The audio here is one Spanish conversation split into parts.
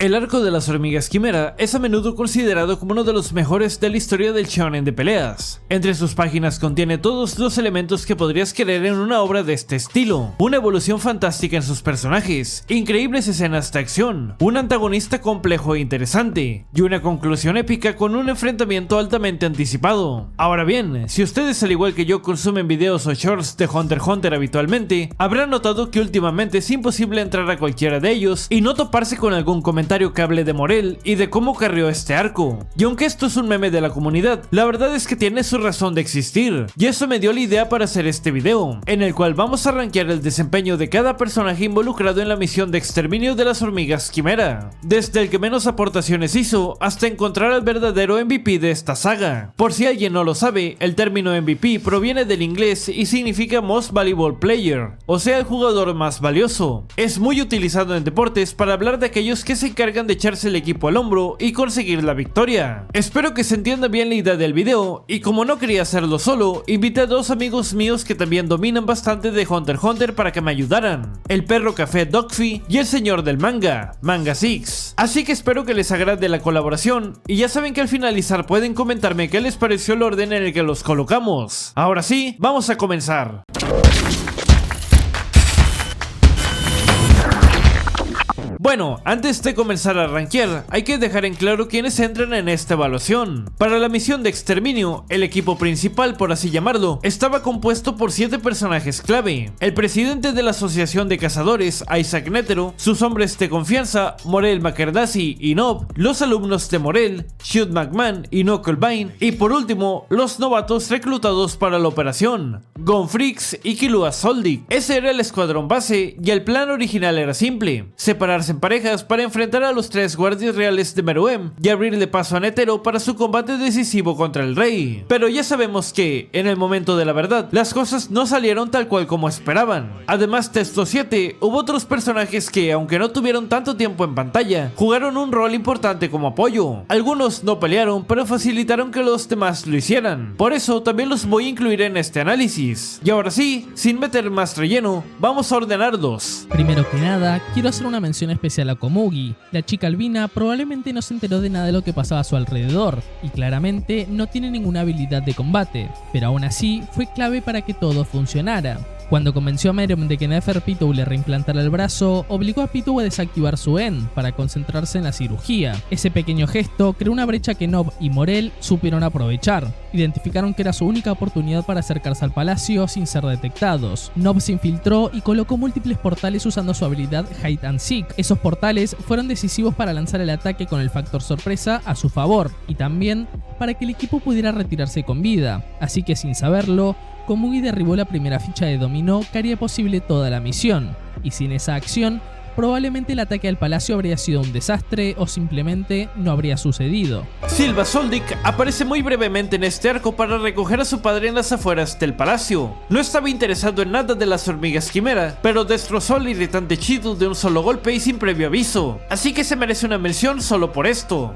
El arco de las hormigas quimera es a menudo considerado como uno de los mejores de la historia del shonen de peleas. Entre sus páginas contiene todos los elementos que podrías querer en una obra de este estilo: una evolución fantástica en sus personajes, increíbles escenas de acción, un antagonista complejo e interesante, y una conclusión épica con un enfrentamiento altamente anticipado. Ahora bien, si ustedes al igual que yo consumen videos o shorts de Hunter x Hunter habitualmente, habrán notado que últimamente es imposible entrar a cualquiera de ellos y no toparse con algún comentario que hable de Morel y de cómo carrió este arco. Y aunque esto es un meme de la comunidad, la verdad es que tiene su razón de existir, y eso me dio la idea para hacer este video, en el cual vamos a rankear el desempeño de cada personaje involucrado en la misión de exterminio de las hormigas quimera, desde el que menos aportaciones hizo hasta encontrar al verdadero MVP de esta saga. Por si alguien no lo sabe, el término MVP proviene del inglés y significa Most Valuable Player, o sea, el jugador más valioso. Es muy utilizado en deportes para hablar de aquellos que se encargan de echarse el equipo al hombro y conseguir la victoria. Espero que se entienda bien la idea del video, y como no quería hacerlo solo, invité a dos amigos míos que también dominan bastante de Hunter x Hunter para que me ayudaran: el perro café Dogfi y el señor del manga, Manga6. Así que espero que les agrade la colaboración, y ya saben que al finalizar pueden comentarme qué les pareció el orden en el que los colocamos. Ahora sí, vamos a comenzar. Bueno, antes de comenzar a rankear, hay que dejar en claro quiénes entran en esta evaluación. Para la misión de exterminio, el equipo principal, por así llamarlo, estaba compuesto por 7 personajes clave: el presidente de la asociación de cazadores, Isaac Netero, sus hombres de confianza, Morel McCardasy y Nob, los alumnos de Morel, Shoot McMahon y Knucklebane, y por último, los novatos reclutados para la operación, Gonfrix y Killua Soldic. Ese era el escuadrón base, y el plan original era simple: separarse en parejas para enfrentar a los 3 guardias reales de Meruem y abrirle paso a Netero para su combate decisivo contra el rey. Pero ya sabemos que, en el momento de la verdad, las cosas no salieron tal cual como esperaban. Además de estos 7, hubo otros personajes que, aunque no tuvieron tanto tiempo en pantalla, jugaron un rol importante como apoyo. Algunos no pelearon, pero facilitaron que los demás lo hicieran. Por eso también los voy a incluir en este análisis. Y ahora sí, sin meter más relleno, vamos a ordenarlos. Primero que nada, quiero hacer una mención especial a Komugi. La chica albina probablemente no se enteró de nada de lo que pasaba a su alrededor, y claramente no tiene ninguna habilidad de combate, pero aún así fue clave para que todo funcionara. Cuando convenció a Meruem de que Neferpitou le reimplantara el brazo, obligó a Pitou a desactivar su En para concentrarse en la cirugía. Ese pequeño gesto creó una brecha que Nob y Morel supieron aprovechar. Identificaron que era su única oportunidad para acercarse al palacio sin ser detectados. Nob se infiltró y colocó múltiples portales usando su habilidad Hide and Seek. Esos portales fueron decisivos para lanzar el ataque con el factor sorpresa a su favor, y también para que el equipo pudiera retirarse con vida. Así que sin saberlo, Komugi derribó la primera ficha de dominó que haría posible toda la misión, y sin esa acción, probablemente el ataque al palacio habría sido un desastre o simplemente no habría sucedido. Silva Soldic aparece muy brevemente en este arco para recoger a su padre en las afueras del palacio. No estaba interesado en nada de las hormigas quimera, pero destrozó al irritante Chidu de un solo golpe y sin previo aviso, así que se merece una mención solo por esto.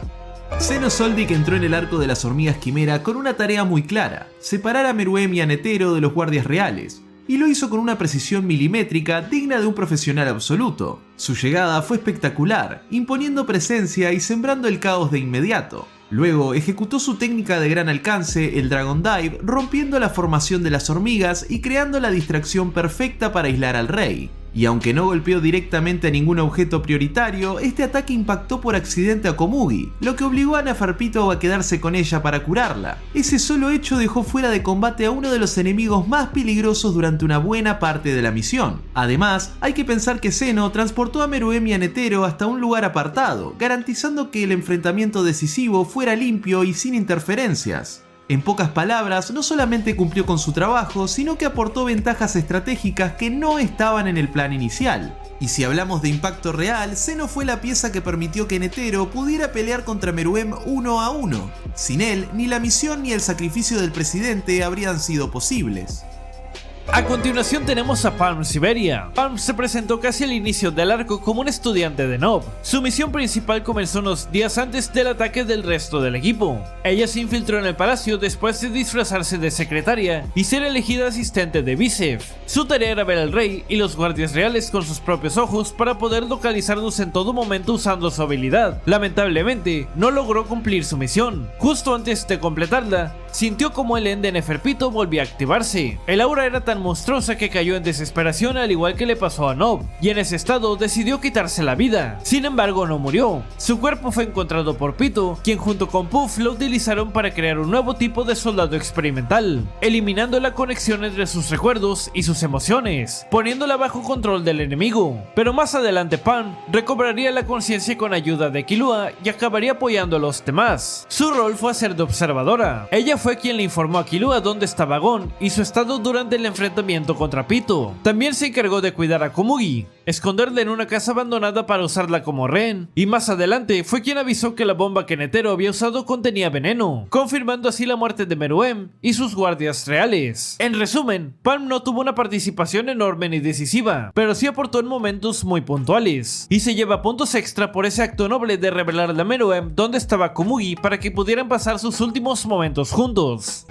Zeno Soldic entró en el arco de las hormigas quimera con una tarea muy clara: separar a Meruem y a Netero de los guardias reales, y lo hizo con una precisión milimétrica digna de un profesional absoluto. Su llegada fue espectacular, imponiendo presencia y sembrando el caos de inmediato. Luego ejecutó su técnica de gran alcance, el Dragon Dive, rompiendo la formación de las hormigas y creando la distracción perfecta para aislar al rey. Y aunque no golpeó directamente a ningún objeto prioritario, este ataque impactó por accidente a Komugi, lo que obligó a Neferpitou a quedarse con ella para curarla. Ese solo hecho dejó fuera de combate a uno de los enemigos más peligrosos durante una buena parte de la misión. Además, hay que pensar que Zeno transportó a Meruem y a Netero hasta un lugar apartado, garantizando que el enfrentamiento decisivo fuera limpio y sin interferencias. En pocas palabras, no solamente cumplió con su trabajo, sino que aportó ventajas estratégicas que no estaban en el plan inicial. Y si hablamos de impacto real, Zeno fue la pieza que permitió que Netero pudiera pelear contra Meruem 1 a 1. Sin él, ni la misión ni el sacrificio del presidente habrían sido posibles. A continuación tenemos a Palm Siberia. Palm se presentó casi al inicio del arco como un estudiante de Nob. Su misión principal comenzó unos días antes del ataque del resto del equipo. Ella se infiltró en el palacio después de disfrazarse de secretaria y ser elegida asistente de Visef. Su tarea era ver al rey y los guardias reales con sus propios ojos para poder localizarlos en todo momento usando su habilidad. Lamentablemente, no logró cumplir su misión. Justo antes de completarla, sintió como el End de Neferpito volvía a activarse. El aura era tan monstruosa que cayó en desesperación, al igual que le pasó a Nob, y en ese estado decidió quitarse la vida. Sin embargo, no murió. Su cuerpo fue encontrado por Pito, quien junto con Puff lo utilizaron para crear un nuevo tipo de soldado experimental, eliminando la conexión entre sus recuerdos y sus emociones, poniéndola bajo control del enemigo. Pero más adelante Palm recobraría la conciencia con ayuda de Killua y acabaría apoyando a los demás. Su rol fue hacer de observadora. Ella fue quien le informó a Killua dónde estaba Gon y su estado durante el enfrentamiento contra Pito. También se encargó de cuidar a Komugi, esconderla en una casa abandonada para usarla como rehén, y más adelante fue quien avisó que la bomba que Netero había usado contenía veneno, confirmando así la muerte de Meruem y sus guardias reales. En resumen, Palm no tuvo una participación enorme ni decisiva, pero sí aportó en momentos muy puntuales, y se lleva puntos extra por ese acto noble de revelarle a Meruem dónde estaba Komugi para que pudieran pasar sus últimos momentos juntos.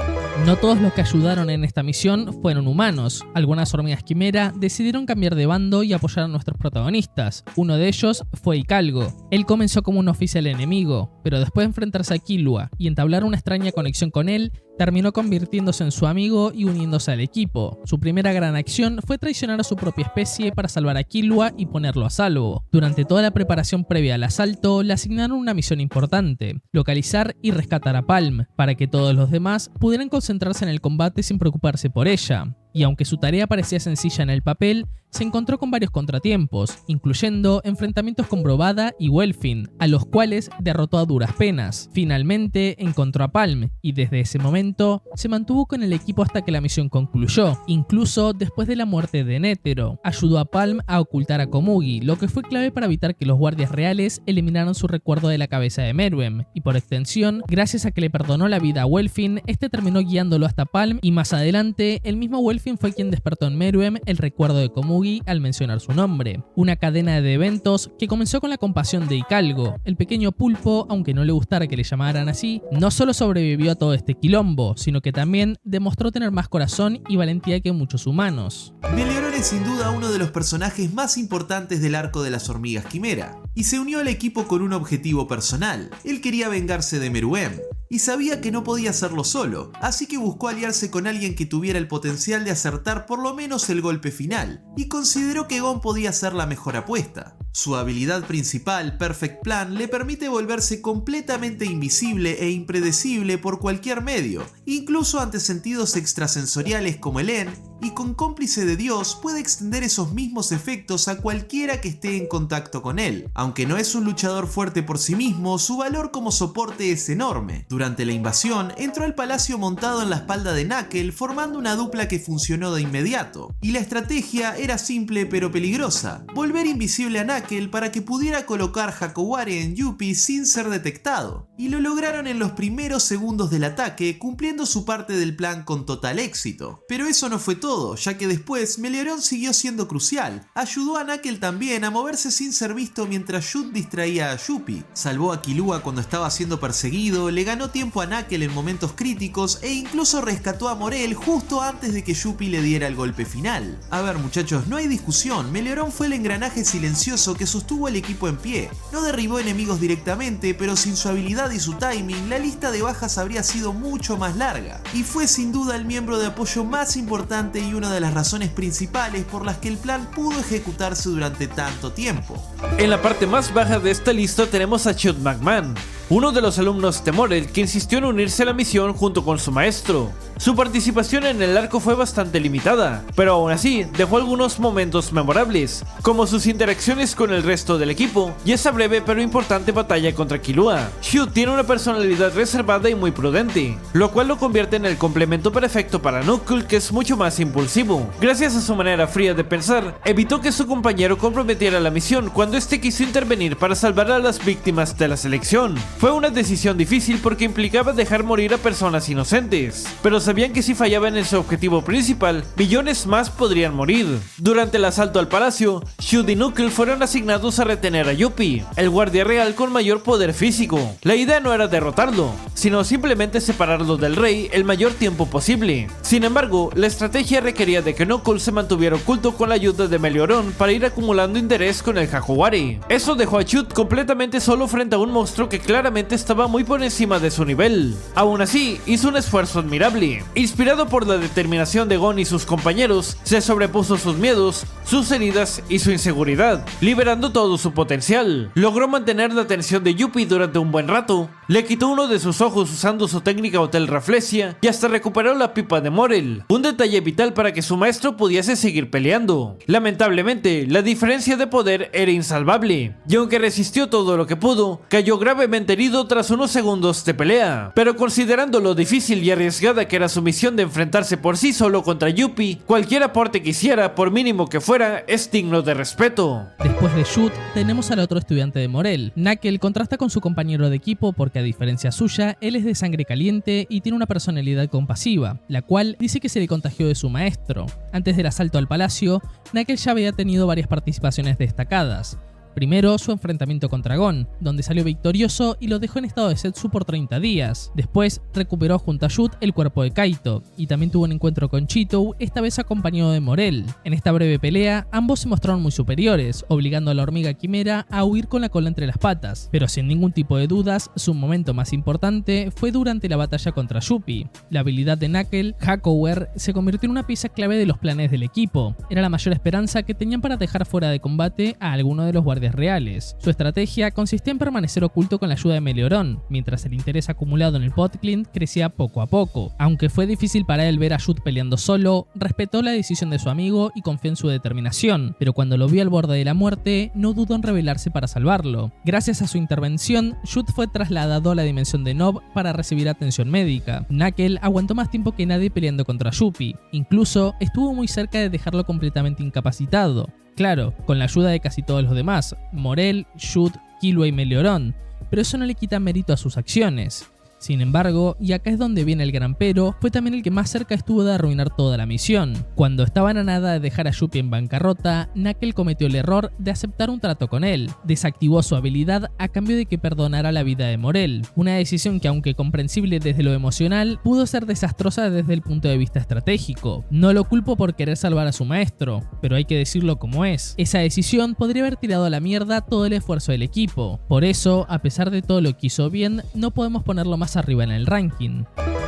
No todos los que ayudaron en esta misión fueron humanos. Algunas hormigas quimera decidieron cambiar de bando y apoyar a nuestros protagonistas. Uno de ellos fue Hicalgo. Él comenzó como un oficial enemigo, pero después de enfrentarse a Killua y entablar una extraña conexión con él, terminó convirtiéndose en su amigo y uniéndose al equipo. Su primera gran acción fue traicionar a su propia especie para salvar a Killua y ponerlo a salvo. Durante toda la preparación previa al asalto, le asignaron una misión importante: localizar y rescatar a Palm, para que todos los demás pudieran concentrarse en el combate sin preocuparse por ella. Y aunque su tarea parecía sencilla en el papel, se encontró con varios contratiempos, incluyendo enfrentamientos con Brovada y Welfin, a los cuales derrotó a duras penas. Finalmente encontró a Palm, y desde ese momento se mantuvo con el equipo hasta que la misión concluyó, incluso después de la muerte de Netero. Ayudó a Palm a ocultar a Komugi, lo que fue clave para evitar que los guardias reales eliminaran su recuerdo de la cabeza de Meruem, y por extensión, gracias a que le perdonó la vida a Welfin, este terminó guiándolo hasta Palm, y más adelante, el mismo Welfin fue quien despertó en Meruem el recuerdo de Komugi al mencionar su nombre. Una cadena de eventos que comenzó con la compasión de Hicalgo. El pequeño pulpo, aunque no le gustara que le llamaran así, no solo sobrevivió a todo este quilombo, sino que también demostró tener más corazón y valentía que muchos humanos. Melioron es sin duda uno de los personajes más importantes del arco de las hormigas quimera, y se unió al equipo con un objetivo personal. Él quería vengarse de Meruem, y sabía que no podía hacerlo solo, así que buscó aliarse con alguien que tuviera el potencial de acertar por lo menos el golpe final, y consideró que Gon podía ser la mejor apuesta. Su habilidad principal, Perfect Plan, le permite volverse completamente invisible e impredecible por cualquier medio, incluso ante sentidos extrasensoriales como el En, y con cómplice de Dios puede extender esos mismos efectos a cualquiera que esté en contacto con él. Aunque no es un luchador fuerte por sí mismo, su valor como soporte es enorme. Durante la invasión, entró al palacio montado en la espalda de Knuckle, formando una dupla que funcionó de inmediato. Y la estrategia era simple pero peligrosa: volver invisible a Knuckle para que pudiera colocar Hakowari en Yuppie sin ser detectado. Y lo lograron en los primeros segundos del ataque, cumpliendo su parte del plan con total éxito. Pero eso no fue todo, ya que después Melioron siguió siendo crucial. Ayudó a Knuckle también a moverse sin ser visto mientras Shut distraía a Yuppie. Salvó a Killua cuando estaba siendo perseguido, le ganó tiempo a Knuckle en momentos críticos e incluso rescató a Morel justo antes de que Yuppie le diera el golpe final. A ver muchachos, no hay discusión, Melioron fue el engranaje silencioso que sostuvo al equipo en pie. No derribó enemigos directamente, pero sin su habilidad y su timing, la lista de bajas habría sido mucho más larga. Y fue sin duda el miembro de apoyo más importante y una de las razones principales por las que el plan pudo ejecutarse durante tanto tiempo. En la parte más baja de esta lista tenemos a Chud McMahon, uno de los alumnos de Morel que insistió en unirse a la misión junto con su maestro. Su participación en el arco fue bastante limitada, pero aún así dejó algunos momentos memorables, como sus interacciones con el resto del equipo y esa breve pero importante batalla contra Killua. Shut tiene una personalidad reservada y muy prudente, lo cual lo convierte en el complemento perfecto para Knuckle, que es mucho más impulsivo. Gracias a su manera fría de pensar, evitó que su compañero comprometiera la misión cuando este quiso intervenir para salvar a las víctimas de la selección. Fue una decisión difícil porque implicaba dejar morir a personas inocentes, pero sabían que si fallaban en su objetivo principal, millones más podrían morir. Durante el asalto al palacio, Shoot y Knuckle fueron asignados a retener a Youpi, el guardia real con mayor poder físico. La idea no era derrotarlo, sino simplemente separarlo del rey el mayor tiempo posible. Sin embargo, la estrategia requería de que Knuckle se mantuviera oculto con la ayuda de Melioron para ir acumulando interés con el Hakuwari. Eso dejó a Shoot completamente solo frente a un monstruo que claramente estaba muy por encima de su nivel. Aún así, hizo un esfuerzo admirable. Inspirado por la determinación de Gon y sus compañeros, se sobrepuso sus miedos, sus heridas y su inseguridad, liberando todo su potencial. Logró mantener la atención de Youpi durante un buen rato, le quitó uno de sus ojos usando su técnica Hotel Rafflesia y hasta recuperó la pipa de Morel, un detalle vital para que su maestro pudiese seguir peleando. Lamentablemente, la diferencia de poder era insalvable, y aunque resistió todo lo que pudo, cayó gravemente herido tras unos segundos de pelea. Pero considerando lo difícil y arriesgada que era su misión de enfrentarse por sí solo contra Youpi, cualquier aporte que hiciera, por mínimo que fuera, es digno de respeto. Después de Shoot, tenemos al otro estudiante de Morel. Knuckle contrasta con su compañero de equipo porque a diferencia suya, él es de sangre caliente y tiene una personalidad compasiva, la cual dice que se le contagió de su maestro. Antes del asalto al palacio, Knuckle ya había tenido varias participaciones destacadas. Primero, su enfrentamiento contra Gon, donde salió victorioso y lo dejó en estado de Zetsu por 30 días. Después, recuperó junto a Shoot el cuerpo de Kaito, y también tuvo un encuentro con Cheeto, esta vez acompañado de Morel. En esta breve pelea, ambos se mostraron muy superiores, obligando a la hormiga quimera a huir con la cola entre las patas. Pero sin ningún tipo de dudas, su momento más importante fue durante la batalla contra Youpi. La habilidad de Knuckle, Hakover, se convirtió en una pieza clave de los planes del equipo. Era la mayor esperanza que tenían para dejar fuera de combate a alguno de los guardias reales. Su estrategia consistía en permanecer oculto con la ayuda de Melioron, mientras el interés acumulado en el Potclint crecía poco a poco. Aunque fue difícil para él ver a Shoot peleando solo, respetó la decisión de su amigo y confió en su determinación, pero cuando lo vio al borde de la muerte, no dudó en rebelarse para salvarlo. Gracias a su intervención, Shoot fue trasladado a la dimensión de Nob para recibir atención médica. Knuckle aguantó más tiempo que nadie peleando contra Youpi, incluso estuvo muy cerca de dejarlo completamente incapacitado. Claro, con la ayuda de casi todos los demás, Morel, Shoot, Killua y Melioron, pero eso no le quita mérito a sus acciones. Sin embargo, y acá es donde viene el gran pero, fue también el que más cerca estuvo de arruinar toda la misión. Cuando estaban a nada de dejar a Youpi en bancarrota, Knuckle cometió el error de aceptar un trato con él. Desactivó su habilidad a cambio de que perdonara la vida de Morel. Una decisión que, aunque comprensible desde lo emocional, pudo ser desastrosa desde el punto de vista estratégico. No lo culpo por querer salvar a su maestro, pero hay que decirlo como es. Esa decisión podría haber tirado a la mierda todo el esfuerzo del equipo. Por eso, a pesar de todo lo que hizo bien, no podemos ponerlo más arriba en el ranking.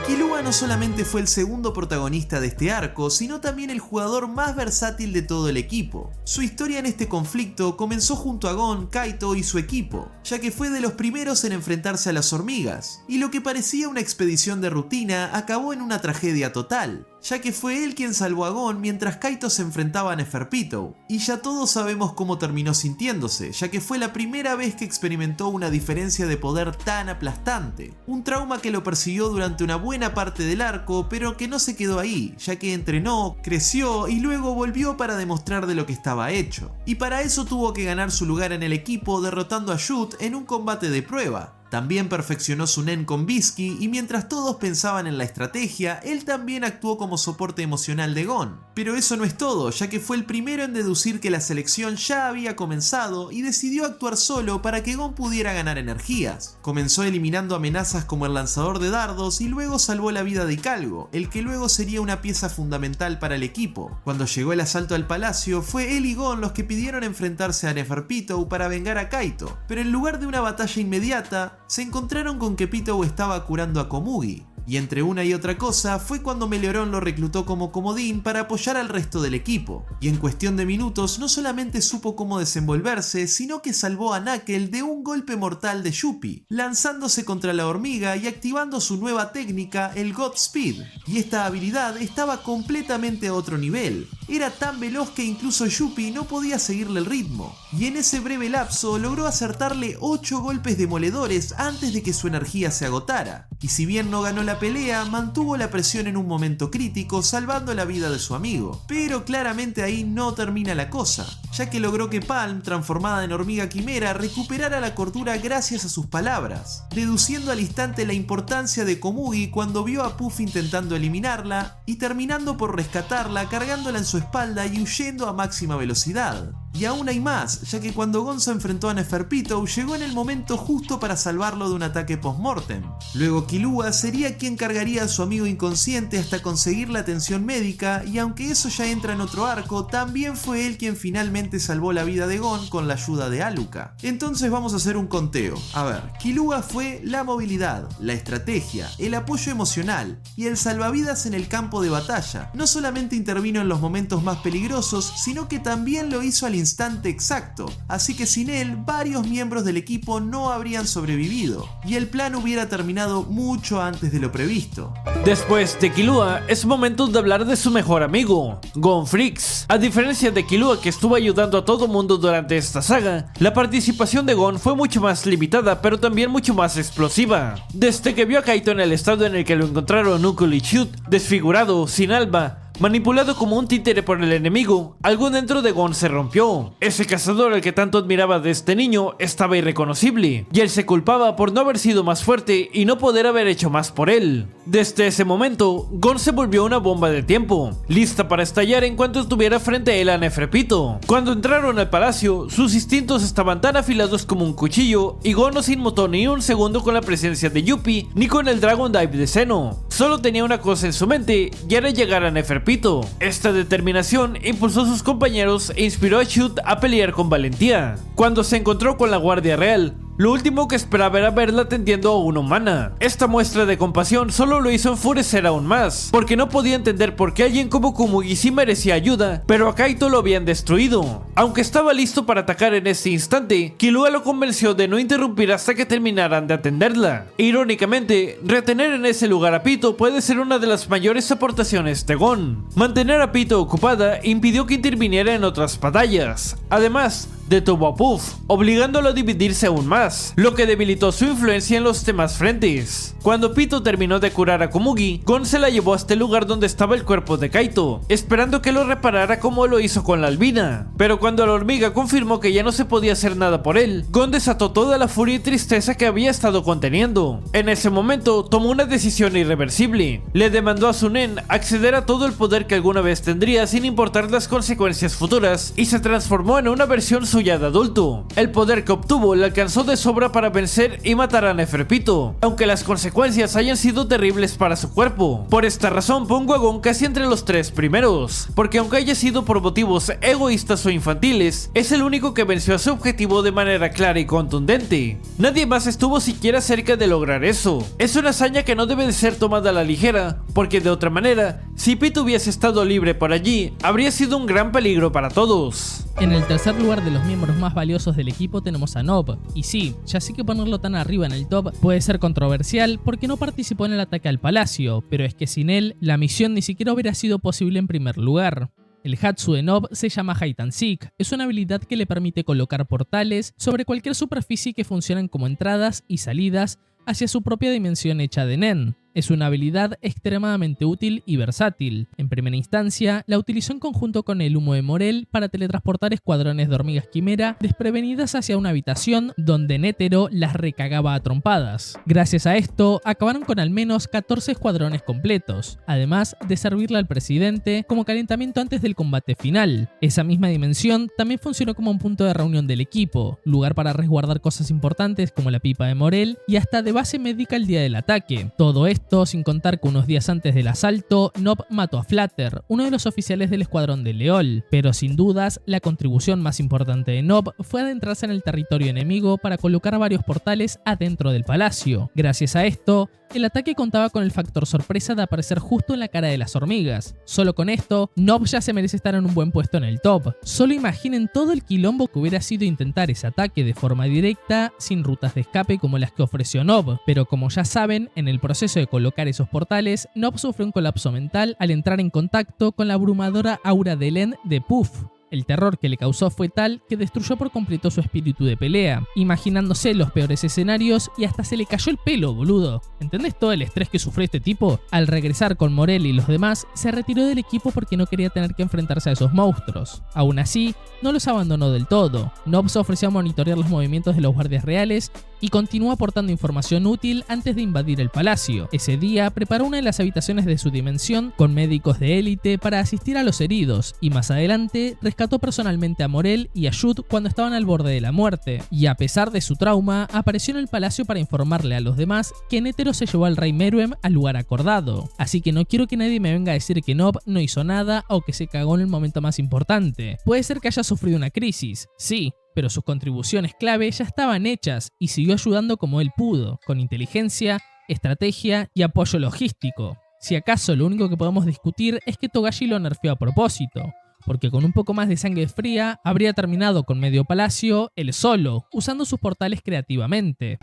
Killua no solamente fue el segundo protagonista de este arco, sino también el jugador más versátil de todo el equipo. Su historia en este conflicto comenzó junto a Gon, Kaito y su equipo, ya que fue de los primeros en enfrentarse a las hormigas, y lo que parecía una expedición de rutina acabó en una tragedia total, ya que fue él quien salvó a Gon mientras Kaito se enfrentaba a Neferpitou, y ya todos sabemos cómo terminó sintiéndose, ya que fue la primera vez que experimentó una diferencia de poder tan aplastante, un trauma que lo persiguió durante una buena parte del arco, pero que no se quedó ahí, ya que entrenó, creció y luego volvió para demostrar de lo que estaba hecho, y para eso tuvo que ganar su lugar en el equipo derrotando a Shoot en un combate de prueba. También perfeccionó su nen con Bisky y mientras todos pensaban en la estrategia, él también actuó como soporte emocional de Gon. Pero eso no es todo, ya que fue el primero en deducir que la selección ya había comenzado y decidió actuar solo para que Gon pudiera ganar energías. Comenzó eliminando amenazas como el lanzador de dardos y luego salvó la vida de Calgo, el que luego sería una pieza fundamental para el equipo. Cuando llegó el asalto al palacio, fue él y Gon los que pidieron enfrentarse a Neferpitou para vengar a Kaito, pero en lugar de una batalla inmediata, se encontraron con que Pitou estaba curando a Komugi, y entre una y otra cosa fue cuando Melioron lo reclutó como comodín para apoyar al resto del equipo, y en cuestión de minutos no solamente supo cómo desenvolverse, sino que salvó a Knuckle de un golpe mortal de Youpi, lanzándose contra la hormiga y activando su nueva técnica, el Godspeed, y esta habilidad estaba completamente a otro nivel. Era tan veloz que incluso Yuppie no podía seguirle el ritmo, y en ese breve lapso logró acertarle 8 golpes demoledores antes de que su energía se agotara, y si bien no ganó la pelea, mantuvo la presión en un momento crítico salvando la vida de su amigo. Pero claramente ahí no termina la cosa, ya que logró que Palm, transformada en hormiga quimera, recuperara la cordura gracias a sus palabras, deduciendo al instante la importancia de Komugi cuando vio a Puff intentando eliminarla y terminando por rescatarla cargándola en su espalda y huyendo a máxima velocidad. Y aún hay más, ya que cuando Gon se enfrentó a Neferpitou llegó en el momento justo para salvarlo de un ataque post-mortem. Luego Killua sería quien cargaría a su amigo inconsciente hasta conseguir la atención médica, y aunque eso ya entra en otro arco, también fue él quien finalmente salvó la vida de Gon con la ayuda de Alluka. Entonces vamos a hacer un conteo. A ver, Killua fue la movilidad, la estrategia, el apoyo emocional y el salvavidas en el campo de batalla. No solamente intervino en los momentos más peligrosos, sino que también lo hizo al instante exacto, así que sin él varios miembros del equipo no habrían sobrevivido y el plan hubiera terminado mucho antes de lo previsto. Después de Killua, es momento de hablar de su mejor amigo, Gon Freaks. A diferencia de Killua, que estuvo ayudando a todo mundo durante esta saga, la participación de Gon fue mucho más limitada, pero también mucho más explosiva. Desde que vio a Kaito en el estado en el que lo encontraron Knuckle y Shoot, desfigurado, sin alma, manipulado como un títere por el enemigo, algo dentro de Gon se rompió. Ese cazador al que tanto admiraba de este niño estaba irreconocible, y él se culpaba por no haber sido más fuerte y no poder haber hecho más por él. Desde ese momento, Gon se volvió una bomba de tiempo, lista para estallar en cuanto estuviera frente a él a Neferpitou. Cuando entraron al palacio, sus instintos estaban tan afilados como un cuchillo, y Gon no se inmutó ni un segundo con la presencia de Yuppie ni con el Dragon Dive de Zeno. Solo tenía una cosa en su mente, y era llegar a Neferpitou. Esta determinación impulsó a sus compañeros e inspiró a Shoot a pelear con valentía. Cuando se encontró con la Guardia Real, lo último que esperaba era verla atendiendo a una humana. Esta muestra de compasión solo lo hizo enfurecer aún más, porque no podía entender por qué alguien como Komugi sí merecía ayuda, pero a Kaito lo habían destruido. Aunque estaba listo para atacar en ese instante, Killua lo convenció de no interrumpir hasta que terminaran de atenderla. Irónicamente, retener en ese lugar a Pito puede ser una de las mayores aportaciones de Gon. Mantener a Pito ocupada impidió que interviniera en otras batallas. Además, detuvo a Puff, obligándolo a dividirse aún más, lo que debilitó su influencia en los demás frentes. Cuando Pito terminó de curar a Komugi, Gon se la llevó hasta el lugar donde estaba el cuerpo de Kaito, esperando que lo reparara como lo hizo con la albina. Pero cuando la hormiga confirmó que ya no se podía hacer nada por él, Gon desató toda la furia y tristeza que había estado conteniendo. En ese momento, tomó una decisión irreversible. Le demandó a Sunen acceder a todo el poder que alguna vez tendría sin importar las consecuencias futuras, y se transformó en una versión suya de adulto. El poder que obtuvo le alcanzó de sobra para vencer y matar a Neferpitou, aunque las consecuencias hayan sido terribles para su cuerpo. Por esta razón pongo a Gon casi entre los 3 primeros, porque aunque haya sido por motivos egoístas o infantiles, es el único que venció a su objetivo de manera clara y contundente. Nadie más estuvo siquiera cerca de lograr eso. Es una hazaña que no debe de ser tomada a la ligera, porque de otra manera, si Pito hubiese estado libre por allí, habría sido un gran peligro para todos. En el tercer lugar de los miembros más valiosos del equipo tenemos a Nob, y sí, ya sé que ponerlo tan arriba en el top puede ser controversial porque no participó en el ataque al palacio, pero es que sin él, la misión ni siquiera hubiera sido posible en primer lugar. El Hatsu de Nob se llama Hide and Seek, es una habilidad que le permite colocar portales sobre cualquier superficie que funcionan como entradas y salidas hacia su propia dimensión hecha de Nen. Es una habilidad extremadamente útil y versátil. En primera instancia, la utilizó en conjunto con el humo de Morel para teletransportar escuadrones de hormigas quimera desprevenidas hacia una habitación donde Netero las recagaba a trompadas. Gracias a esto, acabaron con al menos 14 escuadrones completos, además de servirle al presidente como calentamiento antes del combate final. Esa misma dimensión también funcionó como un punto de reunión del equipo, lugar para resguardar cosas importantes como la pipa de Morel y hasta de base médica el día del ataque. Todo esto sin contar que unos días antes del asalto, Nob mató a Flutter, uno de los oficiales del escuadrón de Leol, pero sin dudas, la contribución más importante de Nob fue adentrarse en el territorio enemigo para colocar varios portales adentro del palacio. Gracias a esto, el ataque contaba con el factor sorpresa de aparecer justo en la cara de las hormigas. Solo con esto, Nob ya se merece estar en un buen puesto en el top. Solo imaginen todo el quilombo que hubiera sido intentar ese ataque de forma directa, sin rutas de escape como las que ofreció Nob, pero como ya saben, en el proceso de colocar esos portales, Nob sufrió un colapso mental al entrar en contacto con la abrumadora aura de Len de Puff. El terror que le causó fue tal que destruyó por completo su espíritu de pelea, imaginándose los peores escenarios y hasta se le cayó el pelo, boludo. ¿Entendés todo el estrés que sufrió este tipo? Al regresar con Morel y los demás, se retiró del equipo porque no quería tener que enfrentarse a esos monstruos. Aún así, no los abandonó del todo. Nob se ofreció a monitorear los movimientos de los guardias reales y continuó aportando información útil antes de invadir el palacio. Ese día preparó una de las habitaciones de su dimensión con médicos de élite para asistir a los heridos y más adelante rescató personalmente a Morel y a Jude cuando estaban al borde de la muerte, y a pesar de su trauma, apareció en el palacio para informarle a los demás que Netero se llevó al rey Meruem al lugar acordado. Así que no quiero que nadie me venga a decir que Nob no hizo nada o que se cagó en el momento más importante. Puede ser que haya sufrido una crisis, sí, pero sus contribuciones clave ya estaban hechas y siguió ayudando como él pudo, con inteligencia, estrategia y apoyo logístico. Si acaso lo único que podemos discutir es que Togashi lo nerfeó a propósito, porque con un poco más de sangre fría habría terminado con medio palacio él solo, usando sus portales creativamente.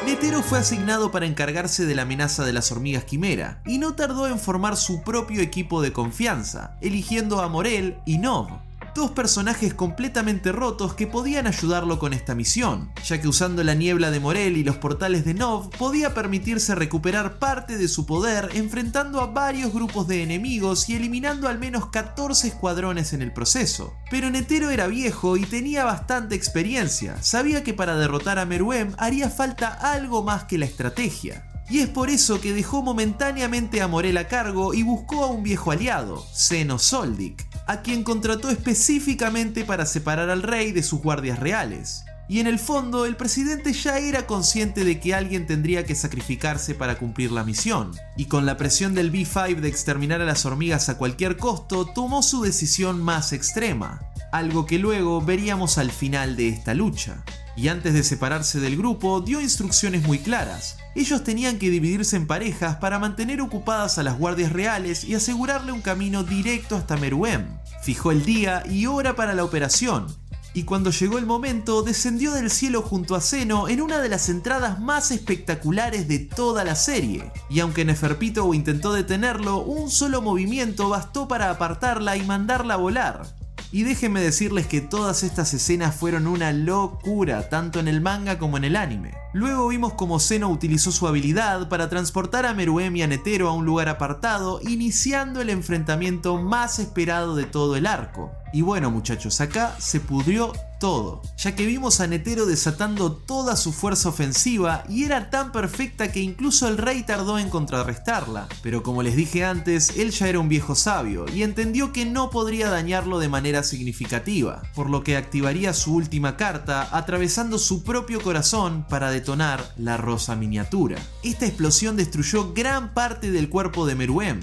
Netero fue asignado para encargarse de la amenaza de las hormigas quimera, y no tardó en formar su propio equipo de confianza, eligiendo a Morel y Nob. Dos personajes completamente rotos que podían ayudarlo con esta misión, ya que usando la niebla de Morel y los portales de Nob podía permitirse recuperar parte de su poder enfrentando a varios grupos de enemigos y eliminando al menos 14 escuadrones en el proceso. Pero Netero era viejo y tenía bastante experiencia, sabía que para derrotar a Meruem haría falta algo más que la estrategia. Y es por eso que dejó momentáneamente a Morel a cargo y buscó a un viejo aliado, Zeno Soldik, a quien contrató específicamente para separar al rey de sus guardias reales. Y en el fondo, el presidente ya era consciente de que alguien tendría que sacrificarse para cumplir la misión, y con la presión del B5 de exterminar a las hormigas a cualquier costo, tomó su decisión más extrema, algo que luego veríamos al final de esta lucha. Y antes de separarse del grupo, dio instrucciones muy claras. Ellos tenían que dividirse en parejas para mantener ocupadas a las guardias reales y asegurarle un camino directo hasta Meruem. Fijó el día y hora para la operación, y cuando llegó el momento, descendió del cielo junto a Zeno en una de las entradas más espectaculares de toda la serie. Y aunque Neferpitou intentó detenerlo, un solo movimiento bastó para apartarla y mandarla a volar. Y déjenme decirles que todas estas escenas fueron una locura, tanto en el manga como en el anime. Luego vimos cómo Zeno utilizó su habilidad para transportar a Meruem y a Netero a un lugar apartado, iniciando el enfrentamiento más esperado de todo el arco. Y bueno muchachos, acá se pudrió todo, ya que vimos a Netero desatando toda su fuerza ofensiva y era tan perfecta que incluso el rey tardó en contrarrestarla. Pero como les dije antes, él ya era un viejo sabio y entendió que no podría dañarlo de manera significativa, por lo que activaría su última carta atravesando su propio corazón para detonar la rosa miniatura. Esta explosión destruyó gran parte del cuerpo de Meruem.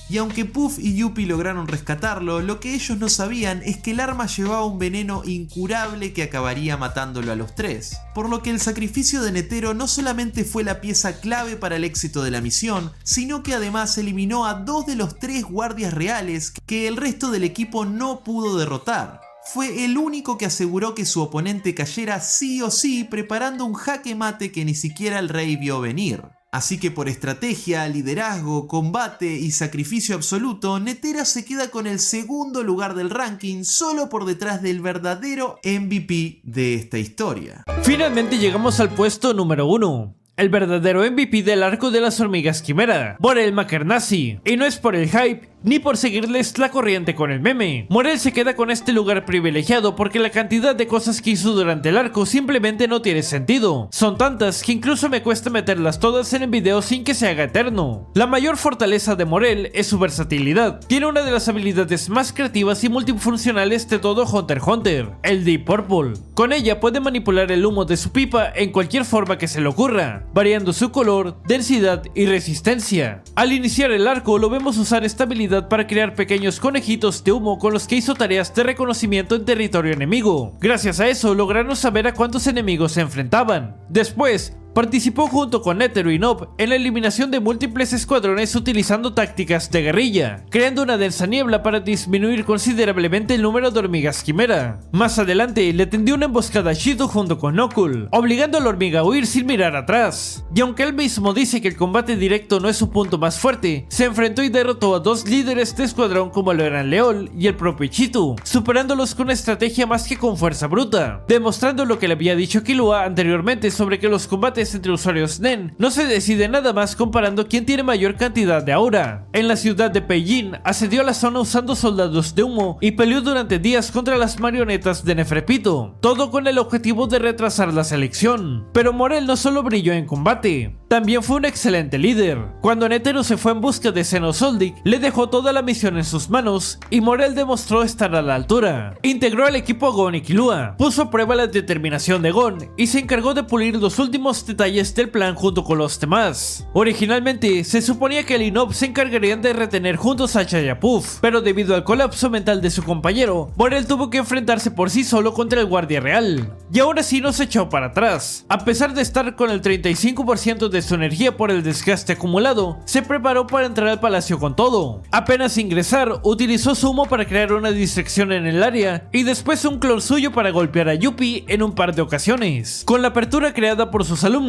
Y aunque Puff y Yuppie lograron rescatarlo, lo que ellos no sabían es que el arma llevaba un veneno incurable que acabaría matándolo a los tres. Por lo que el sacrificio de Netero no solamente fue la pieza clave para el éxito de la misión, sino que además eliminó a 2 de los 3 guardias reales que el resto del equipo no pudo derrotar. Fue el único que aseguró que su oponente cayera sí o sí, preparando un jaque mate que ni siquiera el rey vio venir. Así que por estrategia, liderazgo, combate y sacrificio absoluto, Netero se queda con el segundo lugar del ranking, solo por detrás del verdadero MVP de esta historia. Finalmente llegamos al puesto número 1. El verdadero MVP del arco de las hormigas quimera, Morel Mackernacy. Y no es por el hype, ni por seguirles la corriente con el meme. Morel se queda con este lugar privilegiado porque la cantidad de cosas que hizo durante el arco simplemente no tiene sentido. Son tantas que incluso me cuesta meterlas todas en el video sin que se haga eterno. La mayor fortaleza de Morel es su versatilidad. Tiene una de las habilidades más creativas y multifuncionales de todo Hunter x Hunter, el Deep Purple. Con ella puede manipular el humo de su pipa en cualquier forma que se le ocurra, variando su color, densidad y resistencia. Al iniciar el arco lo vemos usar esta habilidad para crear pequeños conejitos de humo con los que hizo tareas de reconocimiento en territorio enemigo. Gracias a eso lograron saber a cuántos enemigos se enfrentaban. Después, participó junto con Netero y Nob en la eliminación de múltiples escuadrones utilizando tácticas de guerrilla, creando una densa niebla para disminuir considerablemente el número de hormigas quimera. Más adelante le tendió una emboscada a Shido junto con Knuckle, obligando a la hormiga a huir sin mirar atrás. Y aunque él mismo dice que el combate directo no es su punto más fuerte, se enfrentó y derrotó a dos líderes de escuadrón como lo eran Leol y el propio Ichitu, superándolos con estrategia más que con fuerza bruta, demostrando lo que le había dicho Killua anteriormente sobre que los combates entre usuarios Nen no se decide nada más comparando quién tiene mayor cantidad de aura. En la ciudad de Peijin asedió a la zona usando soldados de humo y peleó durante días contra las marionetas de Nefrepito, todo con el objetivo de retrasar la selección. Pero Morel no solo brilló en combate, también fue un excelente líder. Cuando Netero se fue en busca de Xenosoldic, le dejó toda la misión en sus manos y Morel demostró estar a la altura. Integró al equipo a Gon y Killua, puso a prueba la determinación de Gon y se encargó de pulir los últimos detalles del plan junto con los demás. Originalmente se suponía que él y Nob se encargarían de retener juntos a Chayapuf, pero debido al colapso mental de su compañero, Morel tuvo que enfrentarse por sí solo contra el guardia real. Y aún así no se echó para atrás. A pesar de estar con el 35% de su energía por el desgaste acumulado, se preparó para entrar al palacio con todo. Apenas ingresar, utilizó su humo para crear una distracción en el área y después un clon suyo para golpear a Yuppie en un par de ocasiones. Con la apertura creada por sus alumnos,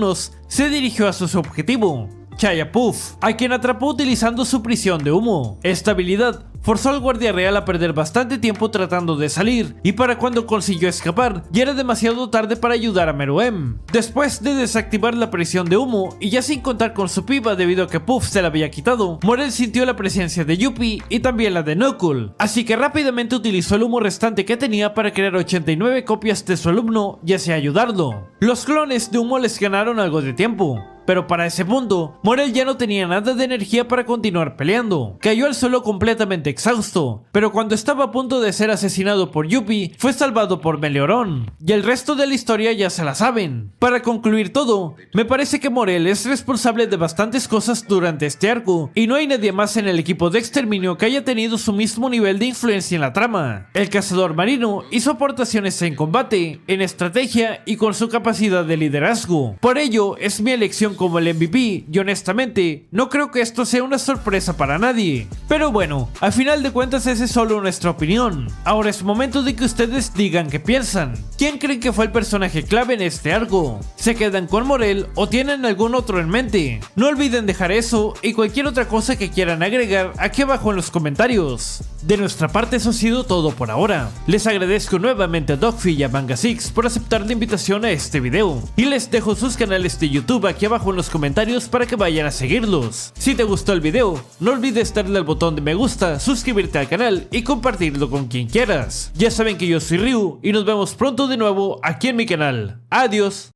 se dirigió a su objetivo, Chayapuf, a quien atrapó utilizando su prisión de humo. Esta habilidad forzó al guardia real a perder bastante tiempo tratando de salir, y para cuando consiguió escapar, ya era demasiado tarde para ayudar a Meruem. Después de desactivar la prisión de humo, y ya sin contar con su pipa debido a que Puff se la había quitado, Morel sintió la presencia de Yuppie y también la de Knuckle, así que rápidamente utilizó el humo restante que tenía para crear 89 copias de su alumno y así ayudarlo. Los clones de humo les ganaron algo de tiempo, pero para ese punto, Morel ya no tenía nada de energía para continuar peleando. Cayó al suelo completamente exhausto, pero cuando estaba a punto de ser asesinado por Yuppie, fue salvado por Meleoron. Y el resto de la historia ya se la saben. Para concluir todo, me parece que Morel es responsable de bastantes cosas durante este arco, y no hay nadie más en el equipo de exterminio que haya tenido su mismo nivel de influencia en la trama. El cazador marino hizo aportaciones en combate, en estrategia y con su capacidad de liderazgo. Por ello, es mi elección como el MVP, y honestamente, no creo que esto sea una sorpresa para nadie. Pero bueno, al final de cuentas esa es solo nuestra opinión. Ahora es momento de que ustedes digan qué piensan. ¿Quién creen que fue el personaje clave en este arco? ¿Se quedan con Morel o tienen algún otro en mente? No olviden dejar eso y cualquier otra cosa que quieran agregar aquí abajo en los comentarios. De nuestra parte eso ha sido todo por ahora. Les agradezco nuevamente a Dogfi y a Manga6 por aceptar la invitación a este video. Y les dejo sus canales de YouTube aquí abajo en los comentarios para que vayan a seguirlos. Si te gustó el video, no olvides darle al botón de me gusta, suscribirte al canal y compartirlo con quien quieras. Ya saben que yo soy Ryu y nos vemos pronto de nuevo aquí en mi canal. Adiós.